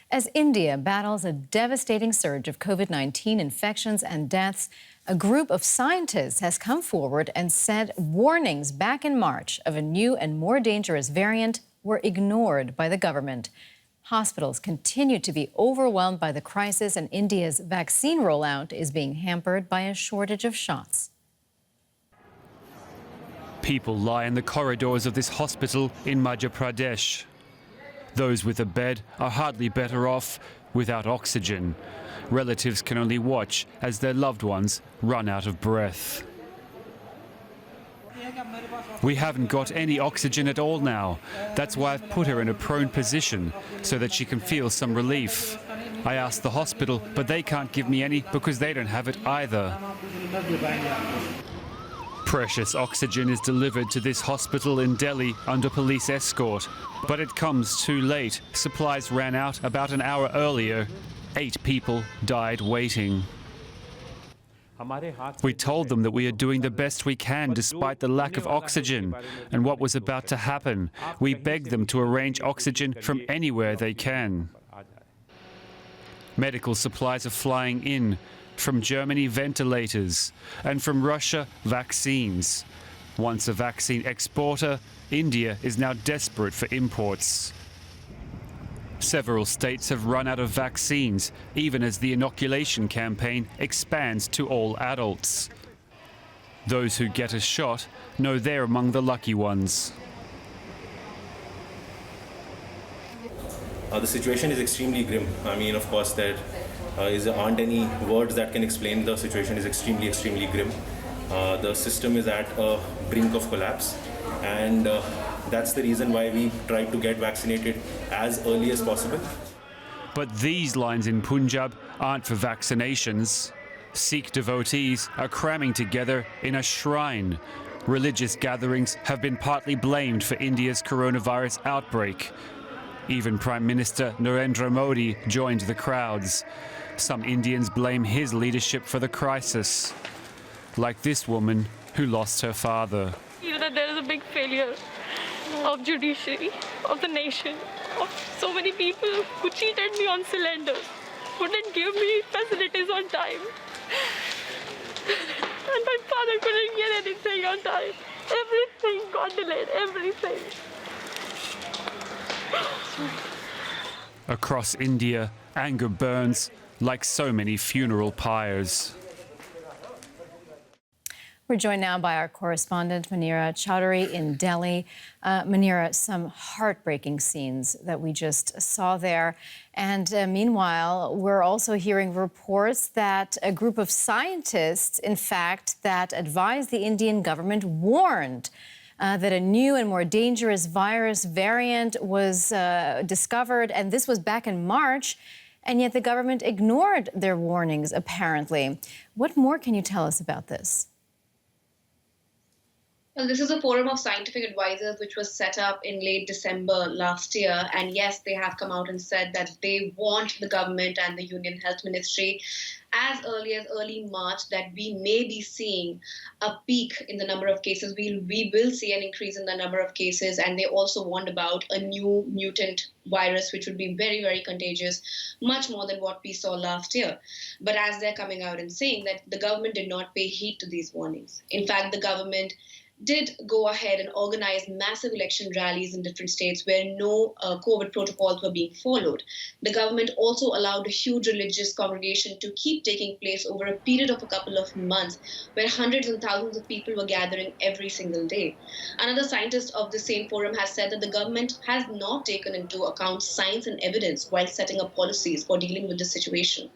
As India battles a devastating surge of COVID-19 infections and deaths, a group of scientists has come forward and said warnings back in March of a new and more dangerous variant were ignored by the government. Hospitals continue to be overwhelmed by the crisis, and India's vaccine rollout is being hampered by a shortage of shots. People lie in the corridors of this hospital in Madhya Pradesh. Those with a bed are hardly better off without oxygen. Relatives can only watch as their loved ones run out of breath. We haven't got any oxygen at all now. That's why I've put her in a prone position, so that she can feel some relief. I asked the hospital, but they can't give me any because they don't have it either. Precious oxygen is delivered to this hospital in Delhi under police escort. But it comes too late. Supplies ran out about an hour earlier. 8 people died waiting. We told them that we are doing the best we can despite the lack of oxygen and what was about to happen. We begged them to arrange oxygen from anywhere they can. Medical supplies are flying in. From Germany, ventilators, and from Russia, vaccines. Once a vaccine exporter, India is now desperate for imports. Several states have run out of vaccines, even as the inoculation campaign expands to all adults. Those who get a shot know they're among the lucky ones. The situation is extremely grim. I mean, of course, there aren't any words that can explain the situation. Is extremely grim. The system is at a brink of collapse, and that's the reason why we tried to get vaccinated as early as possible. But these lines in Punjab aren't for vaccinations. Sikh devotees are cramming together in a shrine. Religious gatherings have been partly blamed for India's coronavirus outbreak. Even Prime Minister Narendra Modi joined the crowds. Some Indians blame his leadership for the crisis, like this woman who lost her father. You know that there is a big failure of judiciary, of the nation, of so many people who cheated me on cylinders, who didn't give me facilities on time. And my father couldn't get anything on time. Everything got delayed, everything. Across India, anger burns like so many funeral pyres. We're joined now by our correspondent, Manira Chowdhury in Delhi. Manira, some heartbreaking scenes that we just saw there. And meanwhile, we're also hearing reports that a group of scientists, in fact, that advised the Indian government warned that a new and more dangerous virus variant was discovered, and this was back in March, and yet the government ignored their warnings, apparently. What more can you tell us about this? Well, this is a forum of scientific advisors which was set up in late December last year. And yes, they have come out and said that they warned the government and the Union Health Ministry as early as early March that we may be seeing a peak in the number of cases. We will see an increase in the number of cases. And they also warned about a new mutant virus, which would be very, very contagious, much more than what we saw last year. But as they're coming out and saying that the government did not pay heed to these warnings. In fact, the government did go ahead and organize massive election rallies in different states where no COVID protocols were being followed. The government also allowed a huge religious congregation to keep taking place over a period of a couple of months, where hundreds and thousands of people were gathering every single day. Another scientist of the same forum has said that the government has not taken into account science and evidence while setting up policies for dealing with the situation.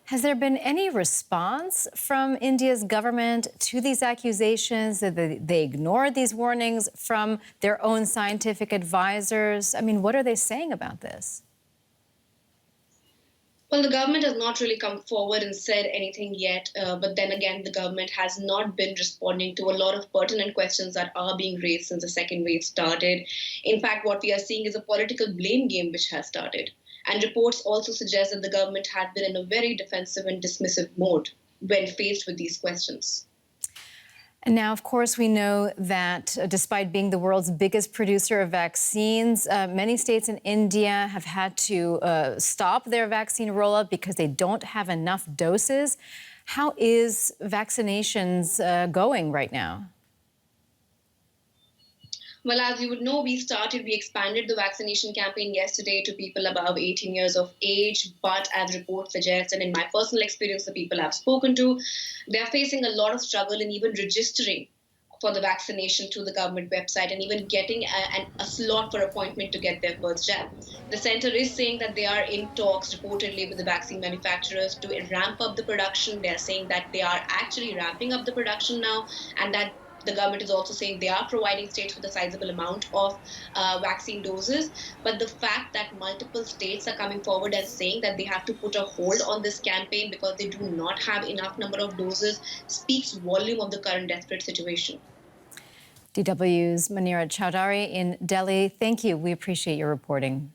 Has there been any response from India's government to these accusations that they ignored these warnings from their own scientific advisors? I mean, what are they saying about this? Well, the government has not really come forward and said anything yet. But then again, the government has not been responding to a lot of pertinent questions that are being raised since the second wave started. In fact, what we are seeing is a political blame game which has started. And reports also suggest that the government had been in a very defensive and dismissive mode when faced with these questions. And now, of course, we know that despite being the world's biggest producer of vaccines, many states in India have had to stop their vaccine rollout because they don't have enough doses. How is vaccinations going right now? Well, as you would know, we expanded the vaccination campaign yesterday to people above 18 years of age. But as reports suggest, and in my personal experience, the people I've spoken to, they're facing a lot of struggle in even registering for the vaccination through the government website and even getting a slot for appointment to get their first jab. The center is saying that they are in talks reportedly with the vaccine manufacturers to ramp up the production. They're saying that they are actually ramping up the production now, and that the government is also saying they are providing states with a sizable amount of vaccine doses. But the fact that multiple states are coming forward and saying that they have to put a hold on this campaign because they do not have enough number of doses speaks volume of the current desperate situation. DW's Manira Chowdhury in Delhi, thank you. We appreciate your reporting.